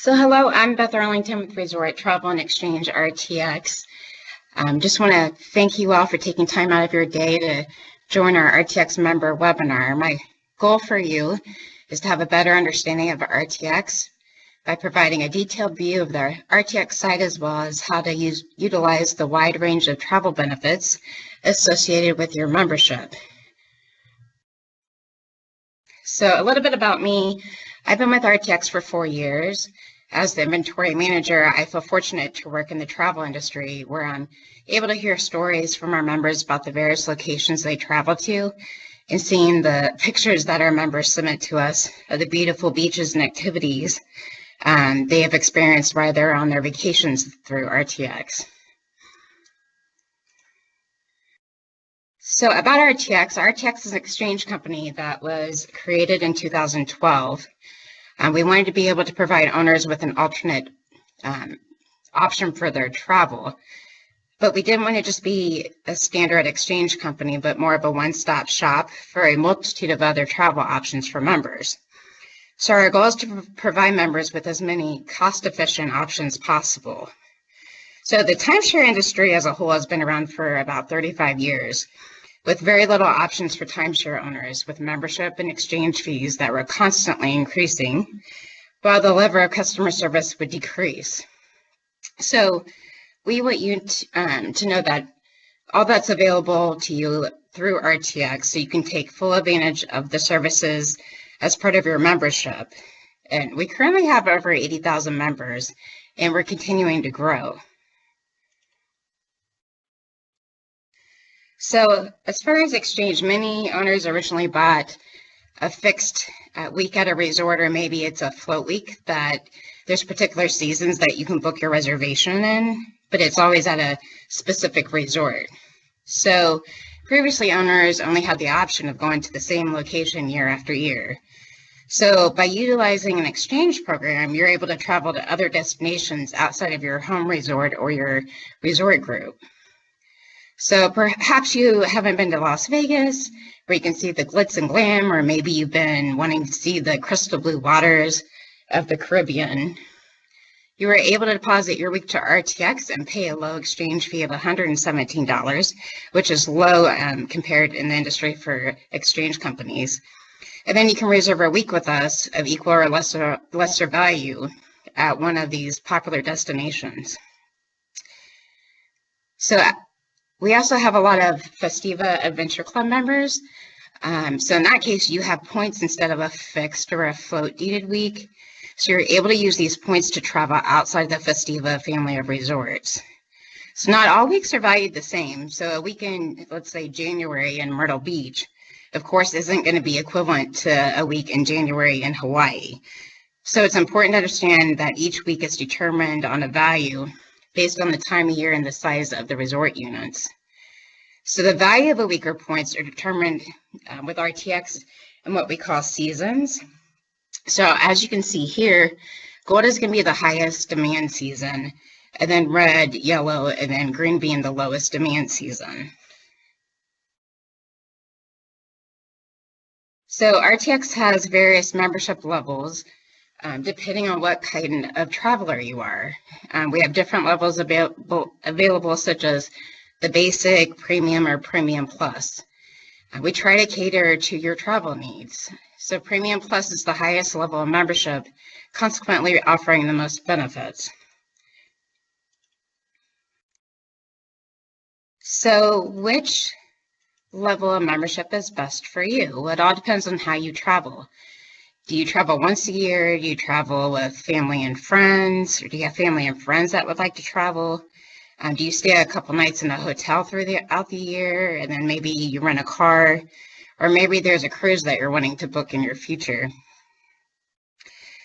Hello, I'm Beth Arlington with Resort Travel and Exchange RTX. Just want to thank you all for taking time out of your day to join our RTX member webinar. My goal for you is to have a better understanding of RTX by providing a detailed view of the RTX site as well as how to utilize the wide range of travel benefits associated with your membership. So a little bit about me. I've been with RTX for 4 years. As the inventory manager, I feel fortunate to work in the travel industry where I'm able to hear stories from our members about the various locations they travel to and seeing the pictures that our members submit to us of the beautiful beaches and activities they have experienced while they're on their vacations through RTX. So about RTX is an exchange company that was created in 2012. We wanted to be able to provide owners with an alternate option for their travel, but we didn't want to just be a standard exchange company, but more of a one-stop shop for a multitude of other travel options for members. So our goal is to provide members with as many cost-efficient options possible. So the timeshare industry as a whole has been around for about 35 years, with very little options for timeshare owners, with membership and exchange fees that were constantly increasing, while the level of customer service would decrease. So we want you to know that all that's available to you through RTX, so you can take full advantage of the services as part of your membership. And we currently have over 80,000 members, and we're continuing to grow. So as far as exchange, many owners originally bought a fixed week at a resort, or maybe it's a float week that there's particular seasons that you can book your reservation in, but it's always at a specific resort. So previously owners only had the option of going to the same location year after year. So by utilizing an exchange program, you're able to travel to other destinations outside of your home resort or your resort group. So perhaps you haven't been to Las Vegas, where you can see the glitz and glam, or maybe you've been wanting to see the crystal blue waters of the Caribbean. You were able to deposit your week to RTX and pay a low exchange fee of $117, which is low compared in the industry for exchange companies. And then you can reserve a week with us of equal or lesser value at one of these popular destinations. So we also have a lot of Festiva Adventure Club members. So in that case, you have points instead of a fixed or a float deeded week. So you're able to use these points to travel outside the Festiva family of resorts. So not all weeks are valued the same. So a week in, let's say, January in Myrtle Beach, of course, isn't going to be equivalent to a week in January in Hawaii. So it's important to understand that each week is determined on a value based on the time of year and the size of the resort units. So the value of a week or points are determined with RTX in what we call seasons. So as you can see here, gold is going to be the highest demand season, and then red, yellow, and then green being the lowest demand season. So RTX has various membership levels depending on what kind of traveler you are. We have different levels available, such as the basic, premium, or premium plus. We try to cater to your travel needs. So premium plus is the highest level of membership, consequently offering the most benefits. So which level of membership is best for you? Well, it all depends on how you travel. Do you travel once a year? Do you travel with family and friends? Or do you have family and friends that would like to travel? Do you stay a couple nights in a hotel throughout the year, and then maybe you rent a car? Or maybe there's a cruise that you're wanting to book in your future.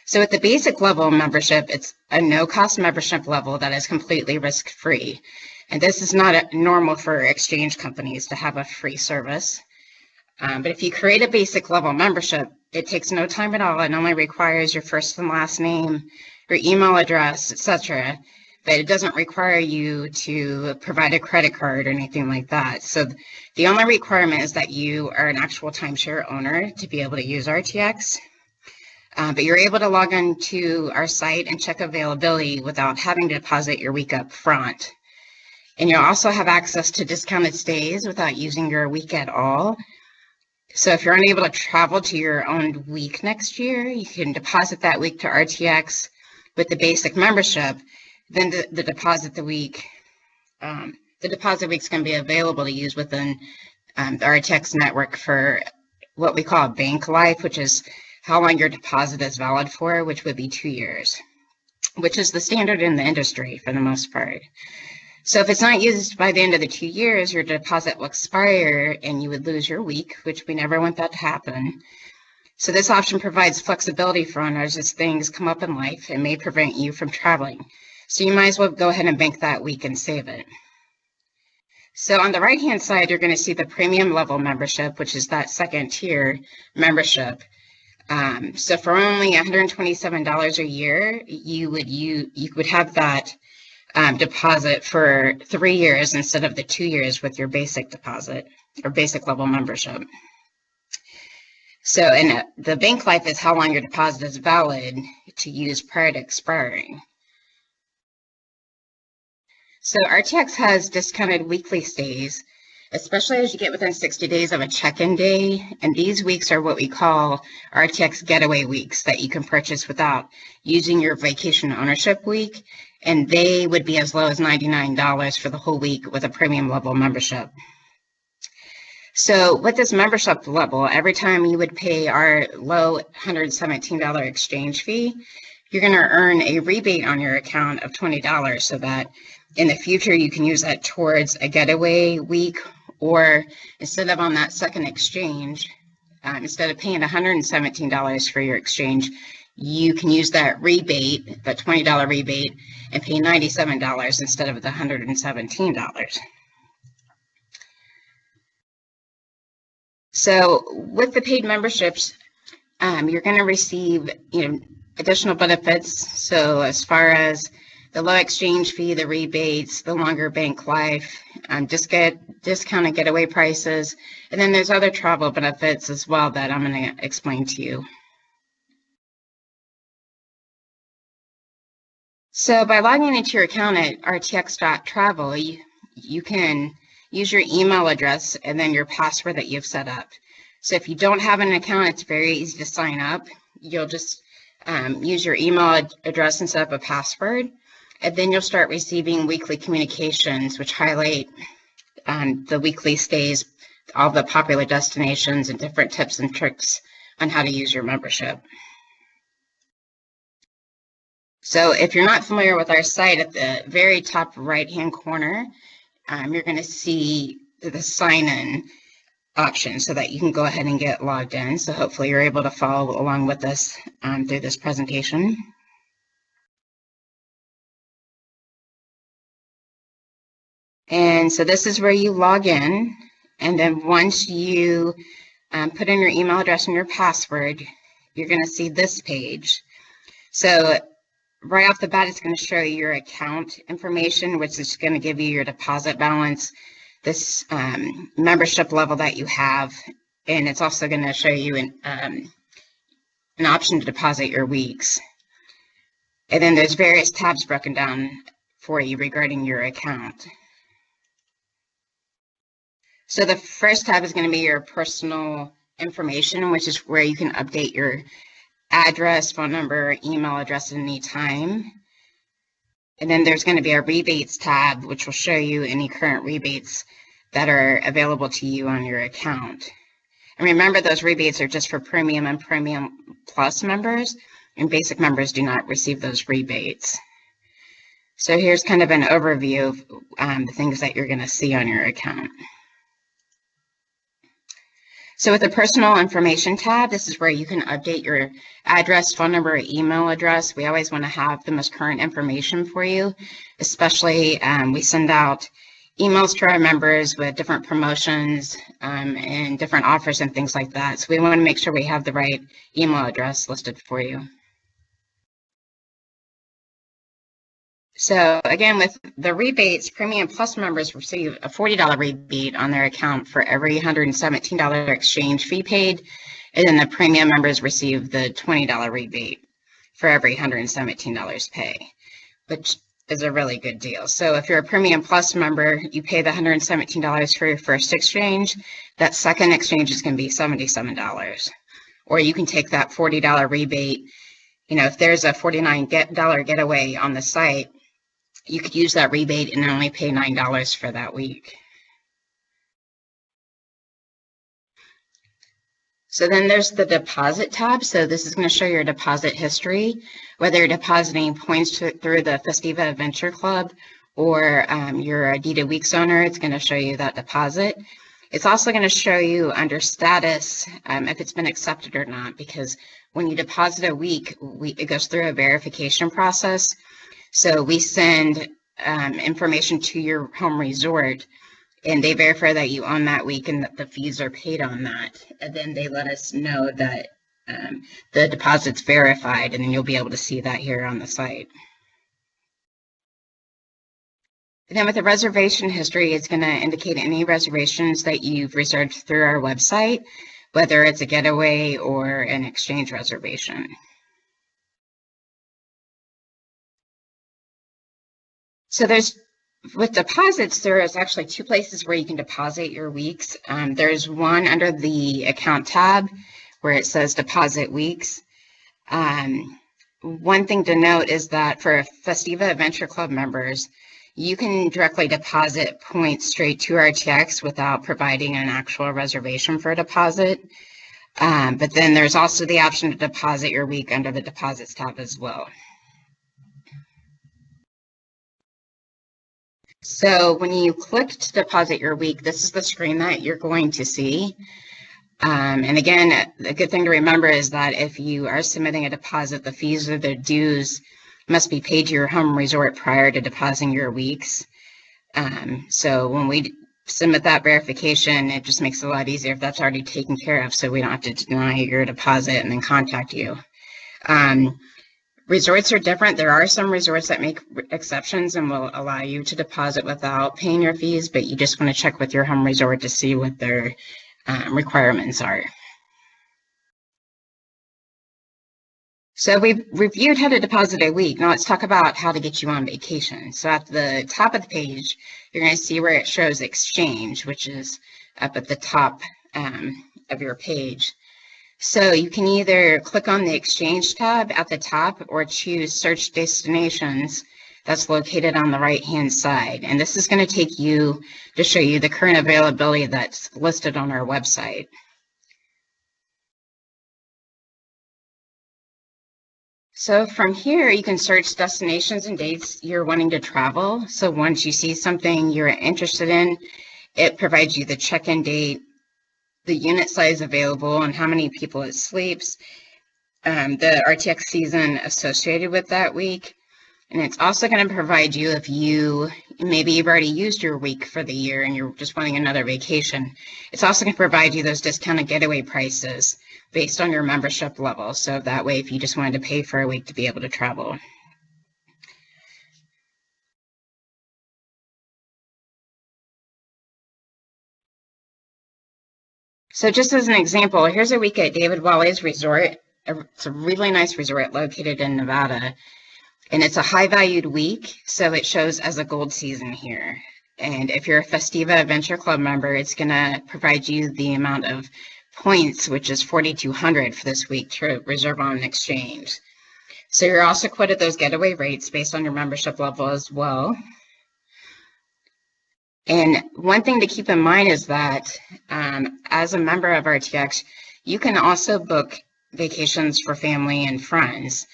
So at the basic level of membership, it's a no-cost membership level that is completely risk-free. And this is not normal for exchange companies to have a free service. But if you create a basic level membership, it takes no time at all and only requires your first and last name, your email address, etc. But it doesn't require you to provide a credit card or anything like that. So the only requirement is that you are an actual timeshare owner to be able to use RTX. But you're able to log on to our site and check availability without having to deposit your week up front. And you'll also have access to discounted stays without using your week at all. So if you're unable to travel to your own week next year, you can deposit that week to RTX with the basic membership. Then the deposit week's going to be available to use within the RTX network for what we call bank life, which is how long your deposit is valid for, which would be 2 years, which is the standard in the industry for the most part. So if it's not used by the end of the 2 years, your deposit will expire and you would lose your week, which we never want that to happen. So this option provides flexibility for owners as things come up in life and may prevent you from traveling. So you might as well go ahead and bank that week and save it. So on the right-hand side, you're going to see the premium level membership, which is that second tier membership. So for only $127 a year, you would have that deposit for 3 years instead of the 2 years with your basic deposit or basic level membership. So, and the bank life is how long your deposit is valid to use prior to expiring. So RTX has discounted weekly stays, especially as you get within 60 days of a check-in day. And these weeks are what we call RTX getaway weeks that you can purchase without using your vacation ownership week. And they would be as low as $99 for the whole week with a premium level membership. So with this membership level, every time you would pay our low $117 exchange fee, you're going to earn a rebate on your account of $20 so that in the future you can use that towards a getaway week, or instead of on that second exchange, instead of paying $117 for your exchange, you can use that rebate, the $20 rebate, and pay $97 instead of the $117. So with the paid memberships, you're going to receive, additional benefits. So as far as the low exchange fee, the rebates, the longer bank life, discounted getaway prices, and then there's other travel benefits as well that I'm going to explain to you. So by logging into your account at rtx.travel, you can use your email address and then your password that you've set up. So if you don't have an account, it's very easy to sign up. You'll just use your email address and set up a password, and then you'll start receiving weekly communications which highlight the weekly stays, all the popular destinations, and different tips and tricks on how to use your membership. So if you're not familiar with our site, at the very top right-hand corner, you're going to see the sign-in option so that you can go ahead and get logged in. So hopefully you're able to follow along with us through this presentation. And so this is where you log in. And then once you put in your email address and your password, you're going to see this page. So right off the bat, it's going to show you your account information, which is going to give you your deposit balance, this membership level that you have, and it's also going to show you an option to deposit your weeks. And then there's various tabs broken down for you regarding your account. So the first tab is going to be your personal information, which is where you can update your address, phone number, email address at any time. And then there's going to be a rebates tab, which will show you any current rebates that are available to you on your account. And remember, those rebates are just for premium and premium plus members, and basic members do not receive those rebates. So here's kind of an overview of the things that you're going to see on your account. So with the personal information tab, this is where you can update your address, phone number, email address. We always want to have the most current information for you, especially we send out emails to our members with different promotions and different offers and things like that. So we want to make sure we have the right email address listed for you. So again, with the rebates, Premium Plus members receive a $40 rebate on their account for every $117 exchange fee paid, and then the Premium members receive the $20 rebate for every $117 pay, which is a really good deal. So if you're a Premium Plus member, you pay the $117 for your first exchange. That second exchange is going to be $77. Or you can take that $40 rebate. You know, if there's a $49 getaway on the site, you could use that rebate and only pay $9 for that week. So then there's the deposit tab. So this is going to show your deposit history, whether you're depositing points through the Festiva Adventure Club or you're a Dita Weeks owner, it's going to show you that deposit. It's also going to show you under status if it's been accepted or not, because when you deposit a week, it goes through a verification process. So we send information to your home resort, and they verify that you own that week and that the fees are paid on that. And then they let us know that the deposit's verified, and then you'll be able to see that here on the site. And then with the reservation history, it's going to indicate any reservations that you've reserved through our website, whether it's a getaway or an exchange reservation. So with deposits, there is actually two places where you can deposit your weeks. There's one under the account tab where it says deposit weeks. One thing to note is that for Festiva Adventure Club members, you can directly deposit points straight to RTX without providing an actual reservation for a deposit. But then there's also the option to deposit your week under the deposits tab as well. So when you click to deposit your week, this is the screen that you're going to see. And again, a good thing to remember is that if you are submitting a deposit, the fees or the dues must be paid to your home resort prior to depositing your weeks. So when we submit that verification, it just makes it a lot easier if that's already taken care of, so we don't have to deny your deposit and then contact you. Resorts are different. There are some resorts that make exceptions and will allow you to deposit without paying your fees, but you just want to check with your home resort to see what their requirements are. So we've reviewed how to deposit a week. Now let's talk about how to get you on vacation. So at the top of the page, you're going to see where it shows exchange, which is up at the top of your page. So you can either click on the exchange tab at the top or choose search destinations. That's located on the right-hand side. And this is going to take you to show you the current availability that's listed on our website. So from here, you can search destinations and dates you're wanting to travel. So once you see something you're interested in, it provides you the check-in date, the unit size available, and how many people it sleeps, the RTX season associated with that week. And it's also going to provide you, if maybe you've already used your week for the year and you're just wanting another vacation, it's also going to provide you those discounted getaway prices based on your membership level. So that way, if you just wanted to pay for a week to be able to travel. So just as an example, here's a week at David Wally's resort. It's a really nice resort located in Nevada, and it's a high-valued week, so it shows as a gold season here. And if you're a Festiva Adventure Club member, it's going to provide you the amount of points, which is 4,200 for this week to reserve on an exchange. So you're also quoted those getaway rates based on your membership level as well. And one thing to keep in mind is that as a member of RTX, you can also book vacations for family and friends.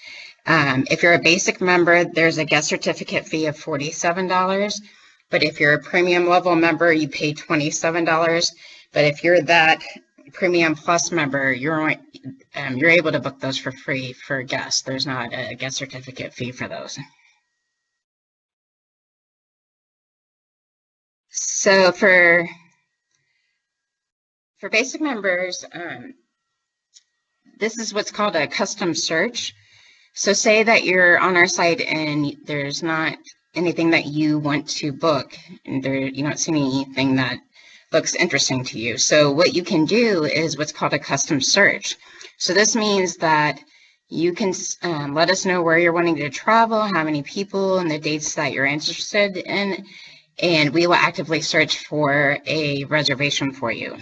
If you're a basic member, there's a guest certificate fee of $47. But if you're a premium level member, you pay $27. But if you're that Premium Plus member, you're able to book those for free for guests. There's not a guest certificate fee for those. So for basic members, this is what's called a custom search. So say that you're on our site and there's not anything that you want to book, and you don't see anything that looks interesting to you. So what you can do is what's called a custom search. So this means that you can let us know where you're wanting to travel, how many people, and the dates that you're interested in, and we will actively search for a reservation for you.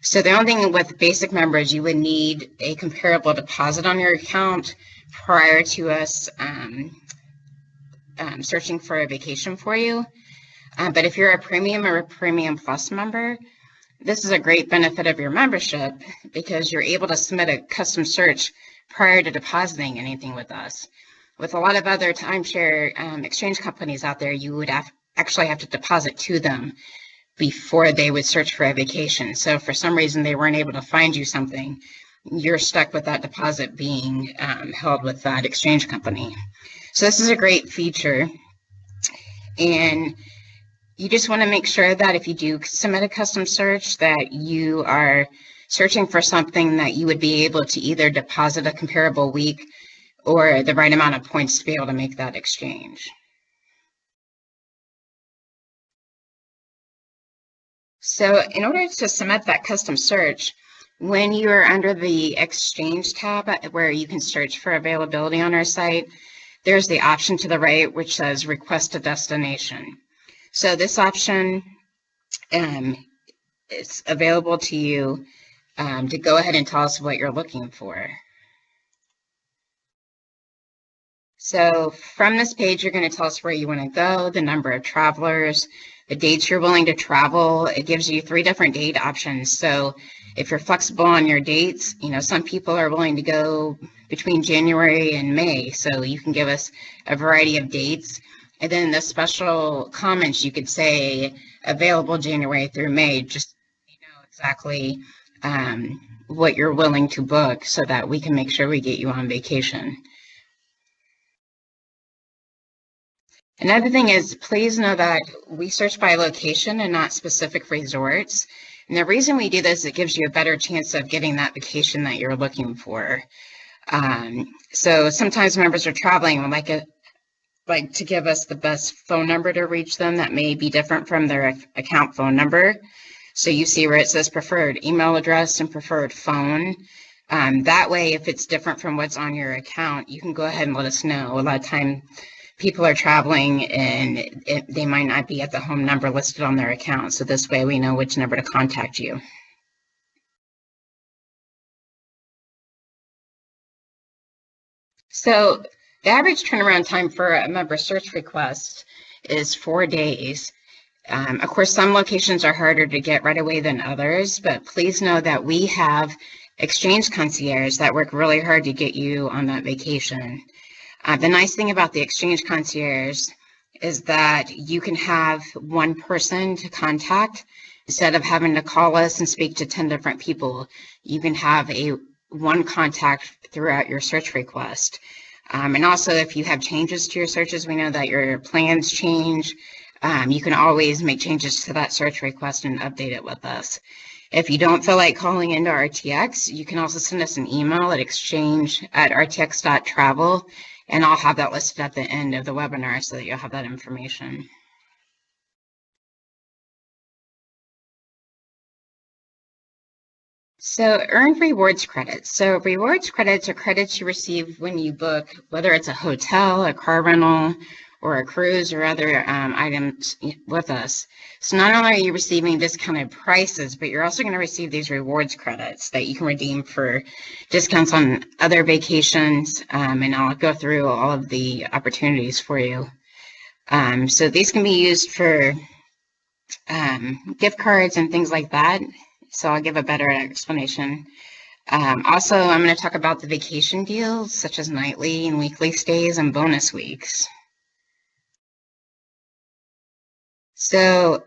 So the only thing with basic members, you would need a comparable deposit on your account prior to us searching for a vacation for you. But if you're a premium or a premium plus member, this is a great benefit of your membership because you're able to submit a custom search prior to depositing anything with us. With a lot of other timeshare exchange companies out there, you would actually have to deposit to them before they would search for a vacation. So if for some reason they weren't able to find you something, you're stuck with that deposit being held with that exchange company. So this is a great feature. And you just want to make sure that if you do submit a custom search, that you are searching for something that you would be able to either deposit a comparable week or the right amount of points to be able to make that exchange. So in order to submit that custom search, when you are under the Exchange tab where you can search for availability on our site, there's the option to the right which says Request a Destination. So this option is available to you to go ahead and tell us what you're looking for. So from this page, you're going to tell us where you want to go, the number of travelers, the dates you're willing to travel. It gives you 3 different date options. So if you're flexible on your dates, some people are willing to go between January and May. So you can give us a variety of dates. And then the special comments, you could say available January through May, just so you know exactly what you're willing to book so that we can make sure we get you on vacation. Another thing is, please know that we search by location and not specific resorts. And the reason we do this is it gives you a better chance of getting that vacation that you're looking for. So sometimes members are traveling and like to give us the best phone number to reach them that may be different from their account phone number. So you see where it says preferred email address and preferred phone. That way, if it's different from what's on your account, you can go ahead and let us know. A lot of time people are traveling and they might not be at the home number listed on their account. So this way we know which number to contact you. So the average turnaround time for a member search request is 4 days. Of course, some locations are harder to get right away than others, but please know that we have exchange concierge that work really hard to get you on that vacation. The nice thing about the exchange concierge is that you can have one person to contact instead of having to call us and speak to 10 different people. You can have one contact throughout your search request. And also, if you have changes to your searches, we know that your plans change. You can always make changes to that search request and update it with us. If you don't feel like calling into RTX, you can also send us an email at exchange@rtx.travel, and I'll have that listed at the end of the webinar so that you'll have that information. So earn rewards credits. So rewards credits are credits you receive when you book, whether it's a hotel, a car rental, or a cruise or other items with us. So not only are you receiving discounted prices, but you're also going to receive these rewards credits that you can redeem for discounts on other vacations. And I'll go through all of the opportunities for you. So these can be used for gift cards and things like that. So I'll give a better explanation. Also, I'm going to talk about the vacation deals, such as nightly and weekly stays and bonus weeks. So,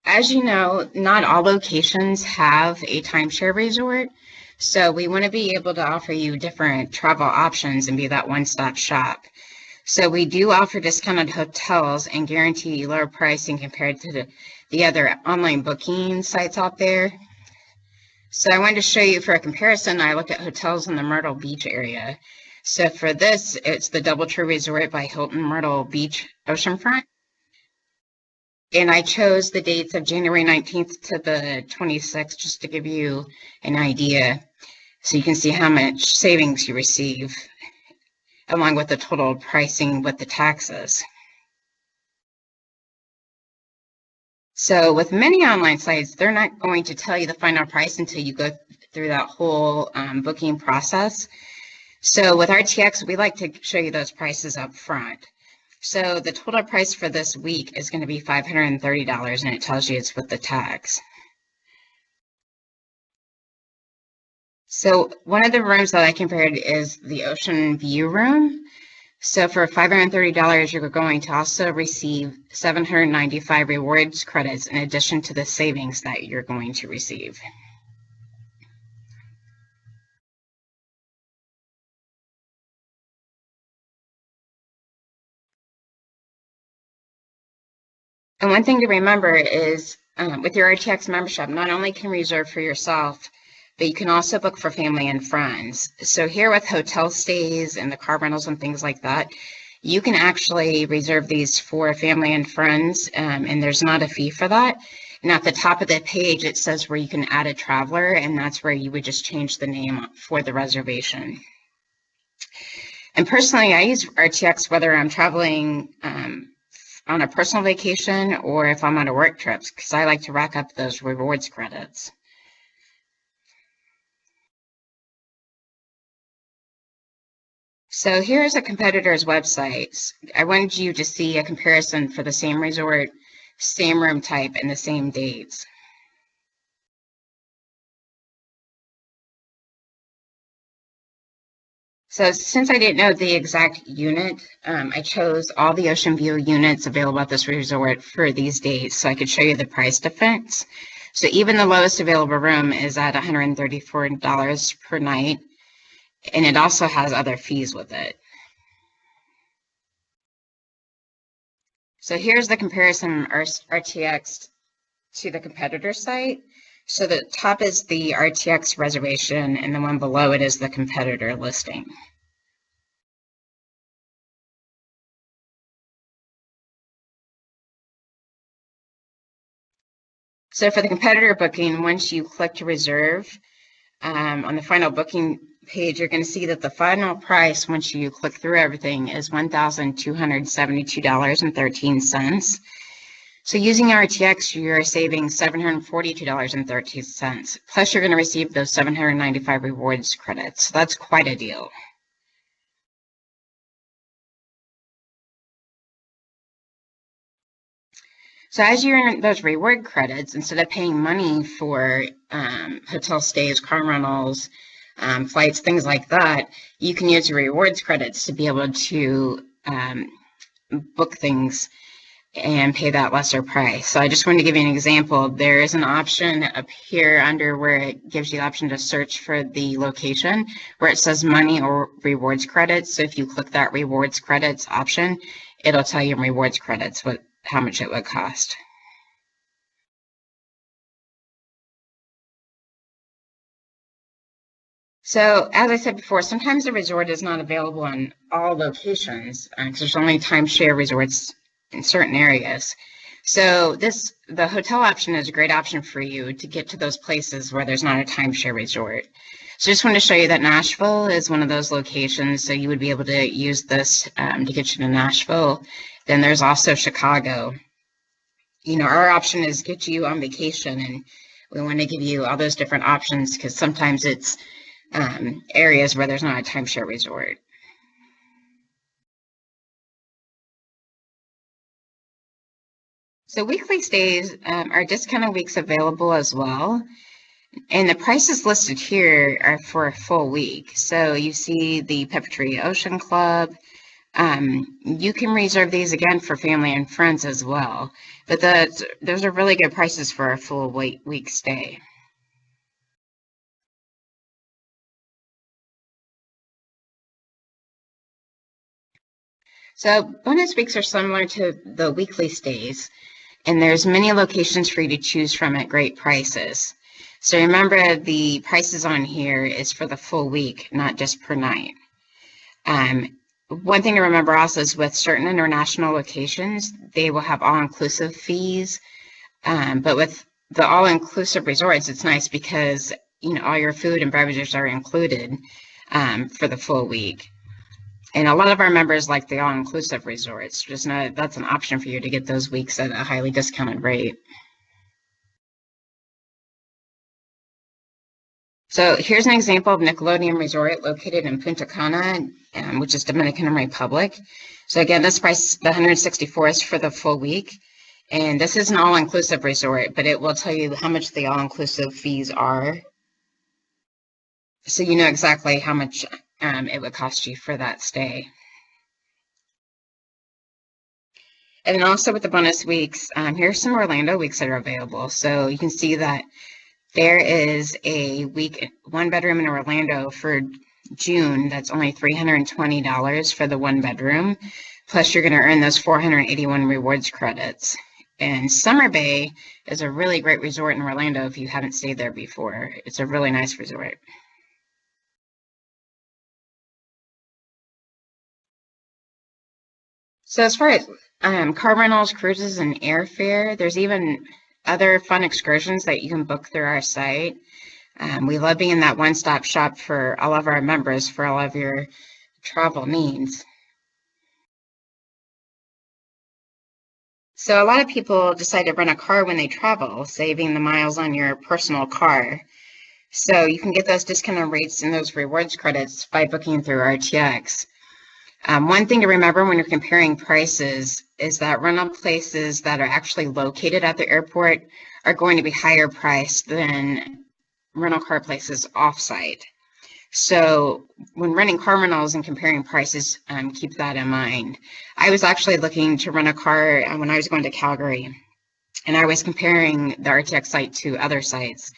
as you know, not all locations have a timeshare resort. So we want to be able to offer you different travel options and be that one-stop shop. So we do offer discounted hotels and guarantee lower pricing compared to the other online booking sites out there. So I wanted to show you for a comparison, I looked at hotels in the Myrtle Beach area. So for this, it's the DoubleTree Resort by Hilton Myrtle Beach Oceanfront. And I chose the dates of January 19th to the 26th just to give you an idea so you can see how much savings you receive along with the total pricing with the taxes. So with many online sites, they're not going to tell you the final price until you go through that whole booking process. So with RTX, we like to show you those prices up front. So the total price for this week is going to be $530, and it tells you it's with the tax. So one of the rooms that I compared is the Ocean View room. So for $530, you're going to also receive 795 rewards credits in addition to the savings that you're going to receive. And one thing to remember is with your RTX membership, not only can you reserve for yourself, but you can also book for family and friends. So here with hotel stays and the car rentals and things like that, you can actually reserve these for family and friends, and there's not a fee for that. And at the top of the page, it says where you can add a traveler, and that's where you would just change the name for the reservation. And personally, I use RTX whether I'm traveling on a personal vacation or if I'm on a work trip, because I like to rack up those rewards credits. So here's a competitor's website. I wanted you to see a comparison for the same resort, same room type, and the same dates. So since I didn't know the exact unit, I chose all the Ocean View units available at this resort for these dates so I could show you the price difference. So even the lowest available room is at $134 per night, and it also has other fees with it. So here's the comparison of RTX to the competitor site. So the top is the RTX reservation, and the one below it is the competitor listing. So for the competitor booking, once you click to reserve, on the final booking page, you're going to see that the final price, once you click through everything, is $1,272.13. So using RTX, you're saving $742.13. Plus, you're going to receive those 795 rewards credits. So that's quite a deal. So as you earn those reward credits, instead of paying money for hotel stays, car rentals, flights, things like that, you can use your rewards credits to be able to book things and pay that lesser price. So I just wanted to give you an example. There is an option up here under where it gives you the option to search for the location where it says money or rewards credits. So if you click that rewards credits option, it'll tell you in rewards credits how much it would cost. So as I said before, sometimes the resort is not available in all locations because there's only timeshare resorts in certain areas. So the hotel option is a great option for you to get to those places where there's not a timeshare resort. So I just wanted to show you that Nashville is one of those locations. So you would be able to use this to get you to Nashville. Then there's also Chicago. You know, our option is get you on vacation, and we want to give you all those different options because sometimes it's areas where there's not a timeshare resort. So weekly stays are discounted weeks available as well. And the prices listed here are for a full week. So you see the Peppertree Ocean Club. You can reserve these again for family and friends as well. But those are really good prices for a full week stay. So bonus weeks are similar to the weekly stays, and there's many locations for you to choose from at great prices. So remember, the prices on here is for the full week, not just per night. One thing to remember also is with certain international locations, they will have all-inclusive fees. But with the all-inclusive resorts, it's nice because, you know, all your food and beverages are included for the full week. And a lot of our members like the all-inclusive resorts. Just know that's an option for you to get those weeks at a highly discounted rate. So here's an example of Nickelodeon Resort located in Punta Cana, which is Dominican Republic. So again, this price, the 164, is for the full week. And this is an all-inclusive resort, but it will tell you how much the all-inclusive fees are. So you know exactly how much it would cost you for that stay. And then also with the bonus weeks, here's some Orlando weeks that are available. So you can see that there is a week, one bedroom in Orlando for June that's only $320 for the one bedroom. Plus you're going to earn those 481 rewards credits. And Summer Bay is a really great resort in Orlando if you haven't stayed there before. It's a really nice resort. So as far as car rentals, cruises, and airfare, there's even other fun excursions that you can book through our site. We love being that one-stop shop for all of our members for all of your travel needs. So a lot of people decide to rent a car when they travel, saving the miles on your personal car. So you can get those discounted rates and those rewards credits by booking through RTX. One thing to remember when you're comparing prices is that rental places that are actually located at the airport are going to be higher priced than rental car places off-site. So when renting car rentals and comparing prices, keep that in mind. I was actually looking to rent a car when I was going to Calgary, and I was comparing the RTX site to other sites.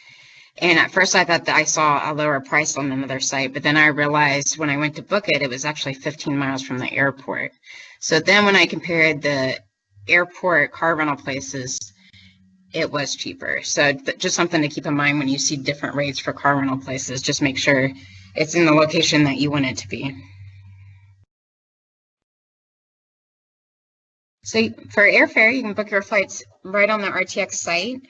And at first I thought that I saw a lower price on another site, but then I realized when I went to book it, it was actually 15 miles from the airport. So then when I compared the airport car rental places, it was cheaper. So just something to keep in mind when you see different rates for car rental places. Just make sure it's in the location that you want it to be. So for airfare, you can book your flights right on the RTX site.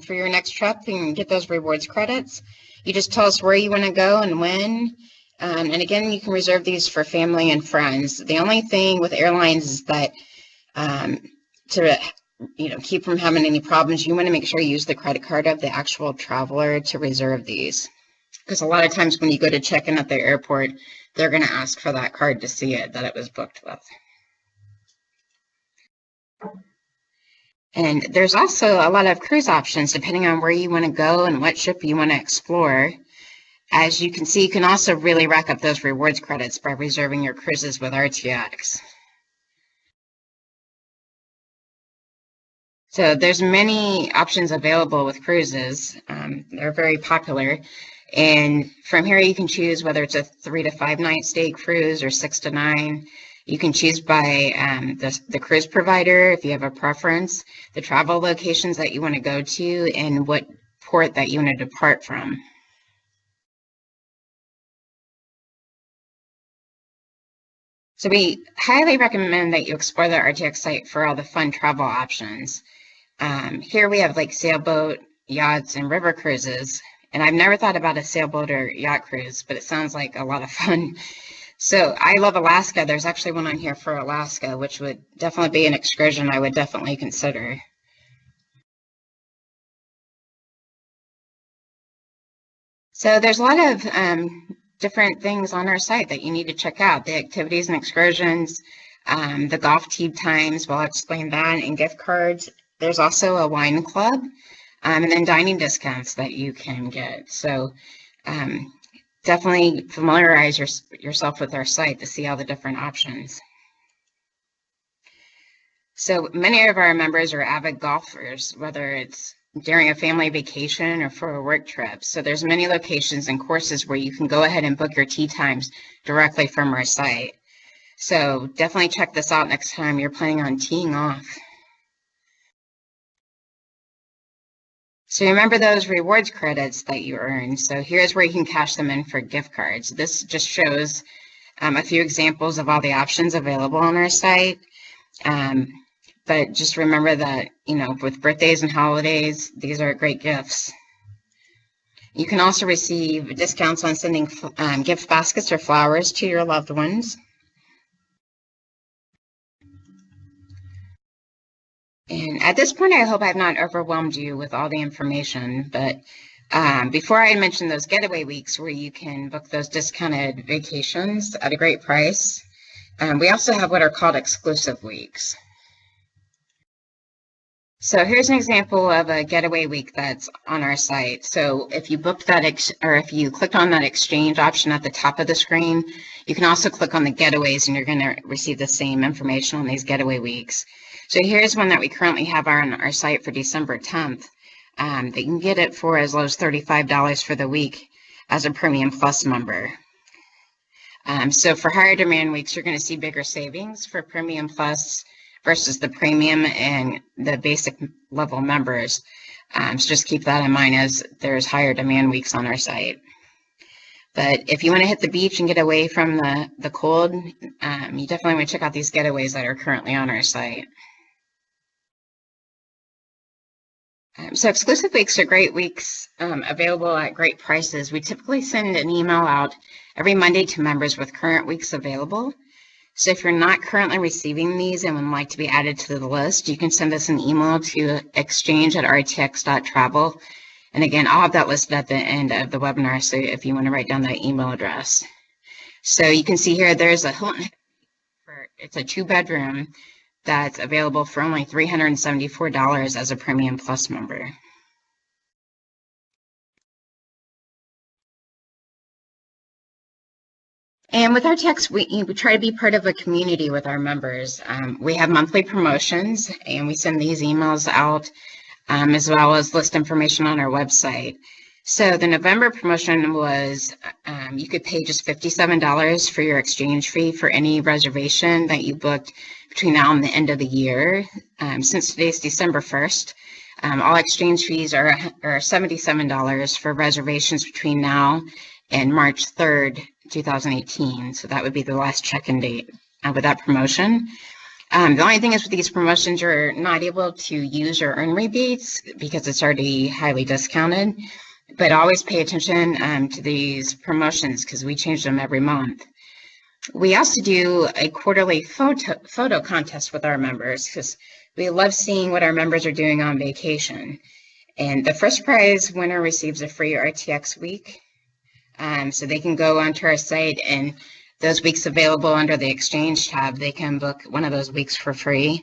For your next trip, you can get those rewards credits. You just tell us where you want to go and when. And again, you can reserve these for family and friends. The only thing with airlines is that to keep from having any problems, you want to make sure you use the credit card of the actual traveler to reserve these. Because a lot of times when you go to check in at the airport, they're going to ask for that card to see it, that it was booked with. And there's also a lot of cruise options depending on where you want to go and what ship you want to explore. As you can see, you can also really rack up those rewards credits by reserving your cruises with RTX. So there's many options available with cruises. They're very popular. And from here, you can choose whether it's a 3 to 5 night stay cruise or 6 to 9. You can choose by the cruise provider if you have a preference, the travel locations that you want to go to, and what port that you want to depart from. So we highly recommend that you explore the RTX site for all the fun travel options. Here we have like sailboat, yachts, and river cruises. And I've never thought about a sailboat or yacht cruise, but it sounds like a lot of fun. So I love Alaska. There's actually one on here for Alaska, which would definitely be an excursion I would definitely consider. So there's a lot of different things on our site that you need to check out. The activities and excursions, the golf tee times, well, I'll explain that, and gift cards. There's also a wine club, and then dining discounts that you can get. So definitely familiarize yourself with our site to see all the different options. So many of our members are avid golfers, whether it's during a family vacation or for a work trip. So there's many locations and courses where you can go ahead and book your tee times directly from our site. So definitely check this out next time you're planning on teeing off. So remember those rewards credits that you earn. So here's where you can cash them in for gift cards. This just shows a few examples of all the options available on our site. But just remember that, with birthdays and holidays, these are great gifts. You can also receive discounts on sending gift baskets or flowers to your loved ones. And at this point, I hope I've not overwhelmed you with all the information, but before I mention those getaway weeks where you can book those discounted vacations at a great price, we also have what are called exclusive weeks. So here's an example of a getaway week that's on our site. So if you booked that, or if you clicked on that exchange option at the top of the screen, you can also click on the getaways and you're going to receive the same information on these getaway weeks. So here's one that we currently have on our site for December 10th. That you can get it for as low as $35 for the week as a Premium Plus member. So for higher demand weeks, you're going to see bigger savings for Premium Plus versus the Premium and the basic level members. So just keep that in mind as there's higher demand weeks on our site. But if you want to hit the beach and get away from the cold, you definitely want to check out these getaways that are currently on our site. So exclusive weeks are great weeks available at great prices. We typically send an email out every Monday to members with current weeks available. So if you're not currently receiving these and would like to be added to the list, you can send us an email to exchange@rtx.travel. And again, I'll have that listed at the end of the webinar, so if you want to write down that email address. So you can see here, there's a Hilton, it's a 2-bedroom that's available for only $374 as a Premium Plus member. And with RTX, we try to be part of a community with our members. We have monthly promotions, and we send these emails out as well as list information on our website. So the November promotion was you could pay just $57 for your exchange fee for any reservation that you booked between now and the end of the year. Since today's December 1st, all exchange fees are $77 for reservations between now and March 3rd, 2018. So that would be the last check-in date with that promotion. The only thing is with these promotions, you're not able to use or earn rebates because it's already highly discounted. But always pay attention to these promotions because we change them every month. We also do a quarterly photo contest with our members because we love seeing what our members are doing on vacation. And the first prize winner receives a free RTX week. So they can go onto our site, and those weeks available under the exchange tab, they can book one of those weeks for free.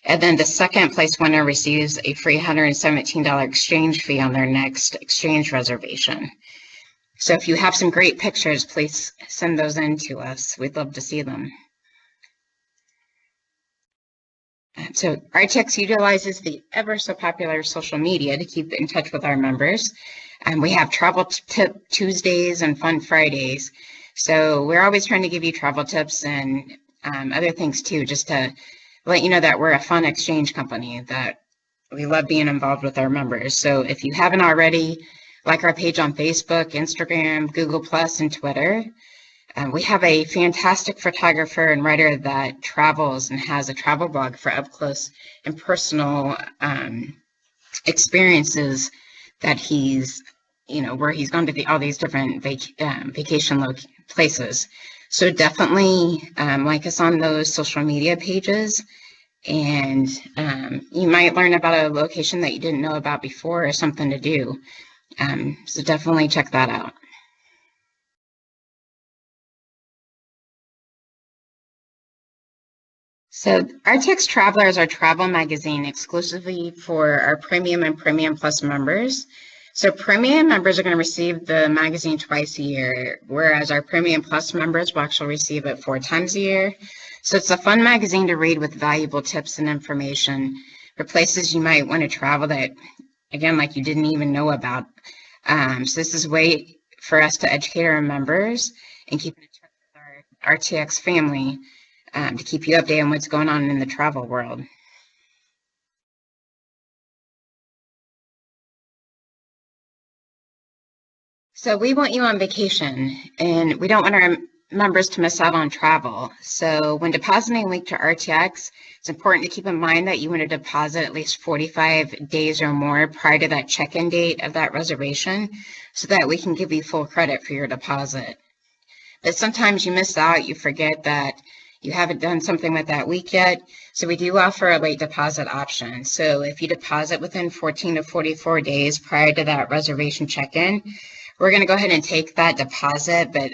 And then the second place winner receives a free $117 exchange fee on their next exchange reservation. So if you have some great pictures, please send those in to us. We'd love to see them. So RTX utilizes the ever so popular social media to keep in touch with our members. We have travel tip Tuesdays and fun Fridays. So we're always trying to give you travel tips and other things too, just to let you know that we're a fun exchange company, that we love being involved with our members. So if you haven't already, like our page on Facebook, Instagram, Google+, and Twitter. We have a fantastic photographer and writer that travels and has a travel blog for up close and personal experiences that he's, where he's gone to all these different vacation places. So definitely like us on those social media pages, and you might learn about a location that you didn't know about before or something to do. So definitely check that out. So RTX Traveler is our travel magazine exclusively for our Premium and Premium Plus members. So Premium members are going to receive the magazine twice a year, whereas our Premium Plus members will actually receive it 4 times a year. So it's a fun magazine to read with valuable tips and information for places you might want to travel that, again, like you didn't even know about. So this is a way for us to educate our members and keep in touch with our RTX family to keep you updated on what's going on in the travel world. So we want you on vacation, and we don't want our members to miss out on travel. So when depositing a week to RTX, it's important to keep in mind that you want to deposit at least 45 days or more prior to that check-in date of that reservation so that we can give you full credit for your deposit. But sometimes you miss out, you forget that you haven't done something with that week yet. So we do offer a late deposit option. So if you deposit within 14 to 44 days prior to that reservation check-in, we're going to go ahead and take that deposit, but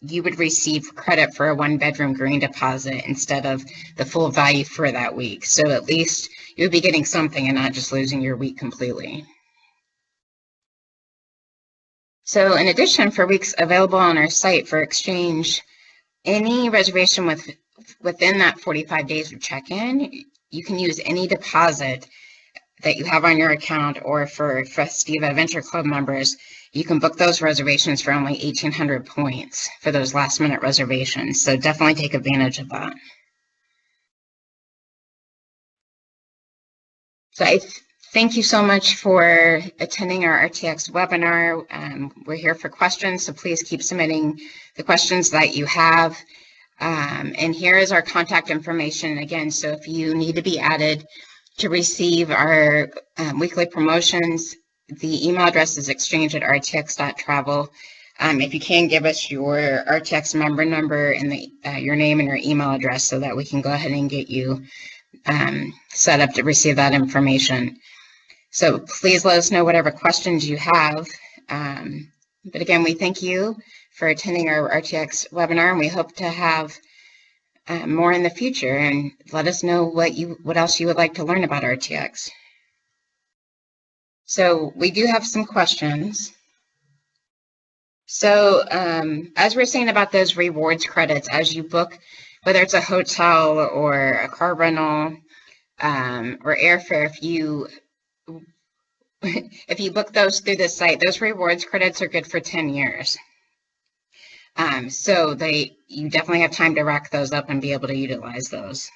you would receive credit for a one-bedroom green deposit instead of the full value for that week. So at least you would be getting something and not just losing your week completely. So in addition, for weeks available on our site for exchange, any reservation within that 45 days of check-in, you can use any deposit that you have on your account, or for Festive Adventure Club members, you can book those reservations for only 1,800 points for those last-minute reservations. So definitely take advantage of that. So thank you so much for attending our RTX webinar. We're here for questions, so please keep submitting the questions that you have. And here is our contact information again. So if you need to be added to receive our weekly promotions, the email address is exchange@rtx.travel. If you can, give us your RTX member number and your name and your email address so that we can go ahead and get you set up to receive that information. So please let us know whatever questions you have. But again, we thank you for attending our RTX webinar, and we hope to have more in the future, and let us know what else you would like to learn about RTX. So we do have some questions. So as we're saying about those rewards credits, as you book, whether it's a hotel or a car rental or airfare, if you book those through the site, those rewards credits are good for 10 years. So you definitely have time to rack those up and be able to utilize those.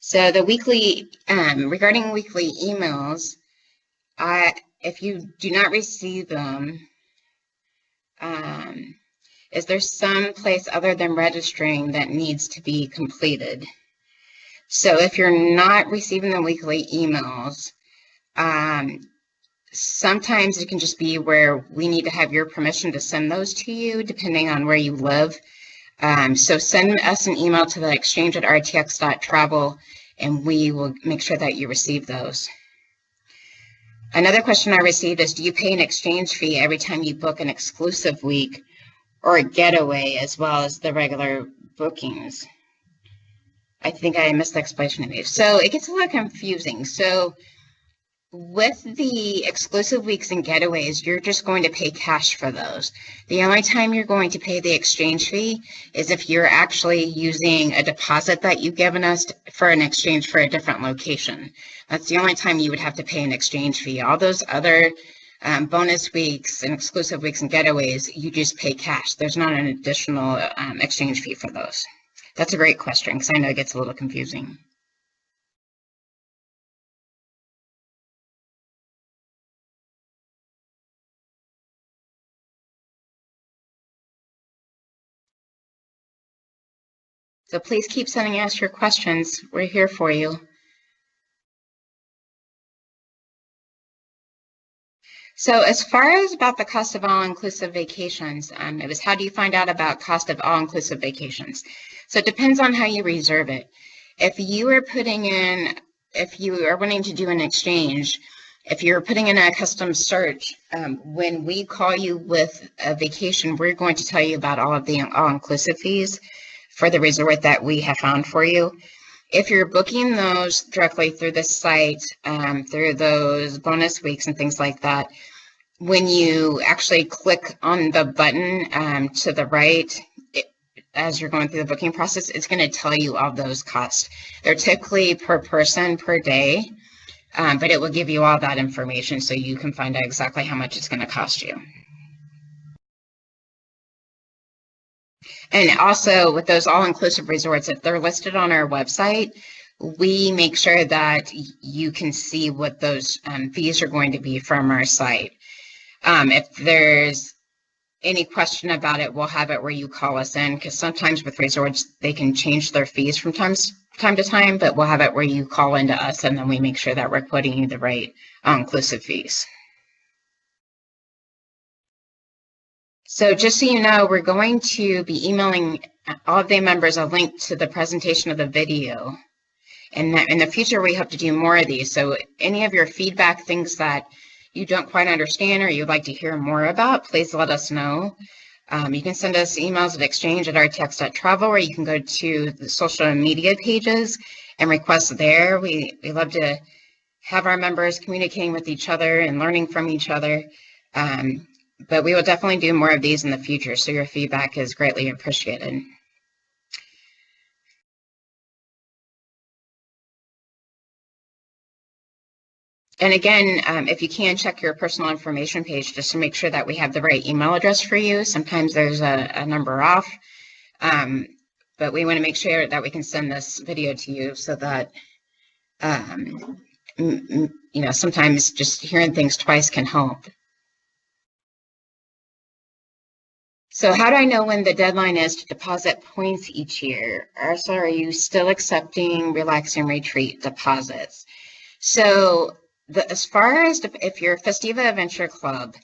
So the weekly, regarding weekly emails, if you do not receive them, is there some place other than registering that needs to be completed? So if you're not receiving the weekly emails, sometimes it can just be where we need to have your permission to send those to you, depending on where you live. So send us an email to the exchange@rtx.travel, and we will make sure that you receive those. Another question I received is, do you pay an exchange fee every time you book an exclusive week or a getaway, as well as the regular bookings? I think I missed the explanation of it. So it gets a little confusing. So with the exclusive weeks and getaways, you're just going to pay cash for those. The only time you're going to pay the exchange fee is if you're actually using a deposit that you've given us for an exchange for a different location. That's the only time you would have to pay an exchange fee. All those other bonus weeks and exclusive weeks and getaways, you just pay cash. There's not an additional exchange fee for those. That's a great question, because I know it gets a little confusing. So please keep sending us your questions. We're here for you. So as far as about the cost of all-inclusive vacations, it was, how do you find out about cost of all-inclusive vacations? So it depends on how you reserve it. If you are wanting to do an exchange, if you're putting in a custom search, when we call you with a vacation, we're going to tell you about all of the all-inclusive fees for the resort that we have found for you. If you're booking those directly through the site, through those bonus weeks and things like that, when you actually click on the button to the right, as you're going through the booking process, it's going to tell you all those costs. They're typically per person per day, but it will give you all that information so you can find out exactly how much it's going to cost you. And also with those all-inclusive resorts, if they're listed on our website, we make sure that you can see what those fees are going to be from our site. any question about it, we'll have it where you call us in, because sometimes with resorts, they can change their fees from time to time, but we'll have it where you call into us and then we make sure that we're quoting you the right all-inclusive fees. So just so you know, we're going to be emailing all of the members a link to the presentation of the video. And in the future, we hope to do more of these. So any of your feedback, things that you don't quite understand or you'd like to hear more about, please let us know. You can send us emails at exchange@rtx.travel, or you can go to the social media pages and request there. We love to have our members communicating with each other and learning from each other. But we will definitely do more of these in the future, so your feedback is greatly appreciated. And again, if you can, check your personal information page just to make sure that we have the right email address for you. Sometimes there's a number off, but we want to make sure that we can send this video to you so that, you know, sometimes just hearing things twice can help. So how do I know when the deadline is to deposit points each year? Ursula, are you still accepting relax and retreat deposits? So as far as if you're Festiva Adventure Club,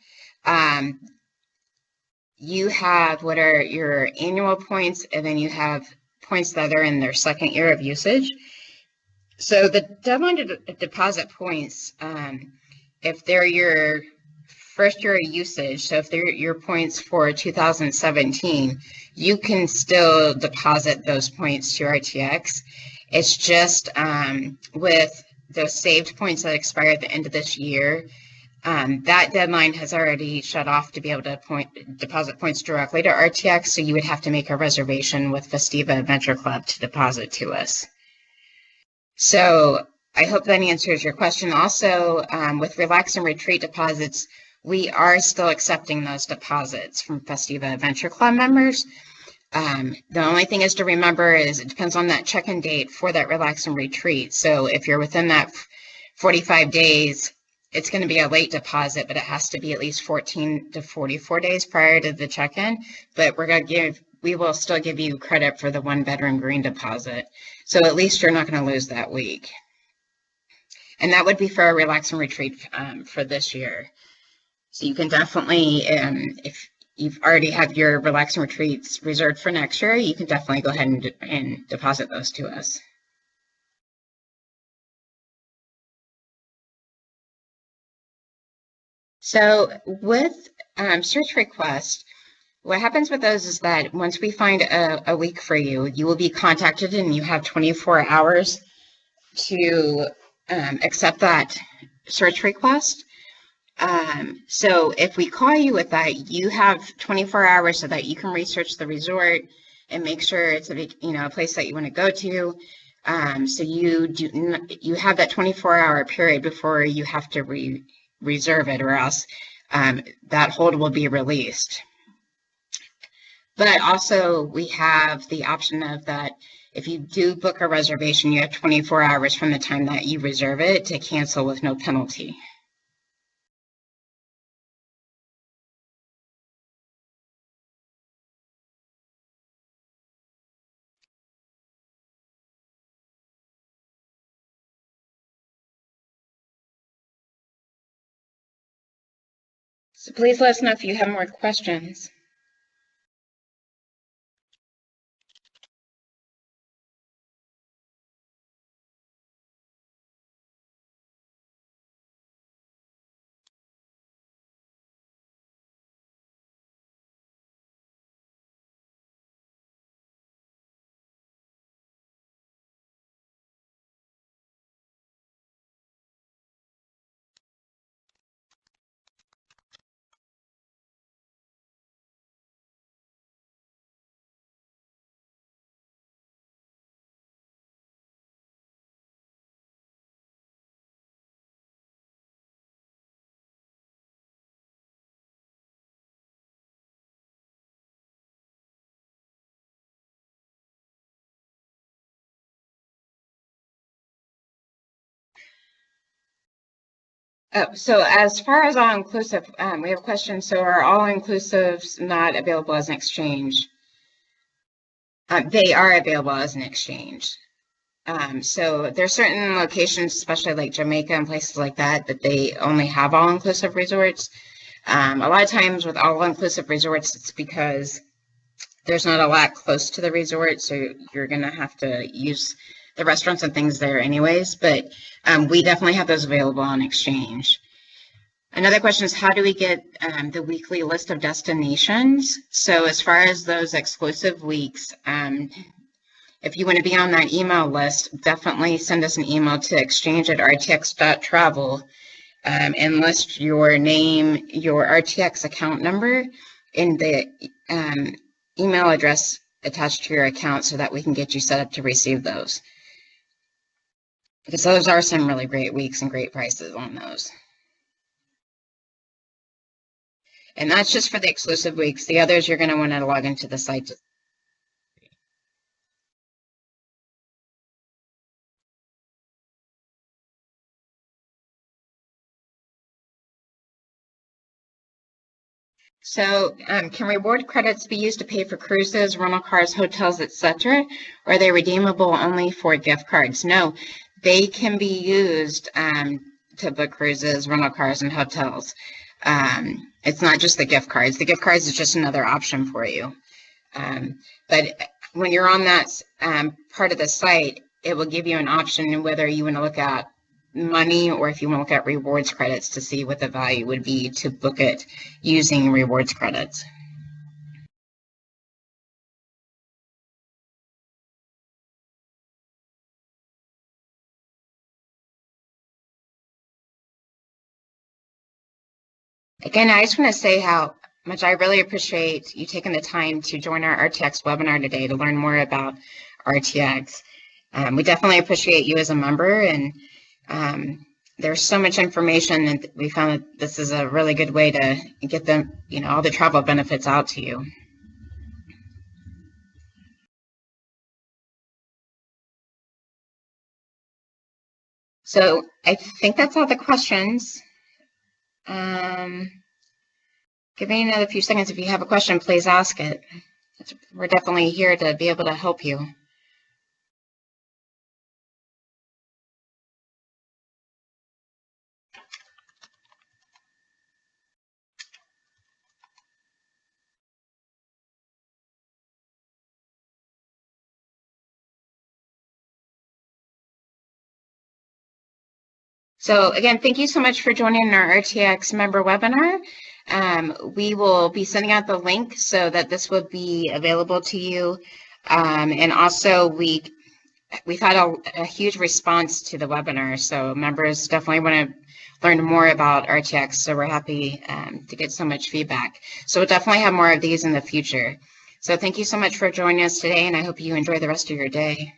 you have what are your annual points, and then you have points that are in their second year of usage. So the deadline to deposit points, if they're your first year of usage, so if they're your points for 2017, you can still deposit those points to RTX. It's just with those saved points that expire at the end of this year, that deadline has already shut off to be able to deposit points directly to RTX, so you would have to make a reservation with Festiva Adventure Club to deposit to us. So I hope that answers your question. Also, with relax and retreat deposits, we are still accepting those deposits from Festiva Adventure Club members. The only thing is to remember is it depends on that check-in date for that relax and retreat. So if you're within that 45 days, it's going to be a late deposit, but it has to be at least 14 to 44 days prior to the check-in. But we will still give you credit for the 1-bedroom green deposit. So at least you're not going to lose that week. And that would be for a relax and retreat for this year. So you can definitely, if you've already have your relax and retreats reserved for next year, you can definitely go ahead and deposit those to us. So with search requests, what happens with those is that once we find a week for you, you will be contacted and you have 24 hours to accept that search request. So if we call you with that, you have 24 hours so that you can research the resort and make sure it's a place that you want to go to. So you have that 24-hour period before you have to reserve it, or else that hold will be released. But also we have the option of that if you do book a reservation, you have 24 hours from the time that you reserve it to cancel with no penalty. So please let us know if you have more questions. So as far as all-inclusive, we have a question. So are all-inclusives not available as an exchange? They are available as an exchange. So there's certain locations, especially like Jamaica and places like that, that they only have all-inclusive resorts. A lot of times with all-inclusive resorts, it's because there's not a lot close to the resort, so you're going to have to use the restaurants and things there anyways, but we definitely have those available on exchange. Another question is, how do we get the weekly list of destinations? So as far as those exclusive weeks, if you want to be on that email list, definitely send us an email to exchange@rtx.travel and list your name, your RTX account number, and the email address attached to your account so that we can get you set up to receive those. Because those are some really great weeks and great prices on those. And that's just for the exclusive weeks. The others, you're going to want to log into the site. So can reward credits be used to pay for cruises, rental cars, hotels, etc.? Or are they redeemable only for gift cards? No, they can be used to book cruises, rental cars, and hotels. It's not just the gift cards. The gift cards is just another option for you. But when you're on that part of the site, it will give you an option whether you want to look at money or if you want to look at rewards credits to see what the value would be to book it using rewards credits. Again, I just want to say how much I really appreciate you taking the time to join our RTX webinar today to learn more about RTX. We definitely appreciate you as a member, and there's so much information, and we found that this is a really good way to get them, all the travel benefits out to you. So I think that's all the questions. Give me another few seconds. If you have a question, please ask it. We're definitely here to be able to help you. So again, thank you so much for joining our RTX member webinar. We will be sending out the link so that this will be available to you. And also we've had a huge response to the webinar, so members definitely want to learn more about RTX, so we're happy to get so much feedback. So we'll definitely have more of these in the future. So thank you so much for joining us today, and I hope you enjoy the rest of your day.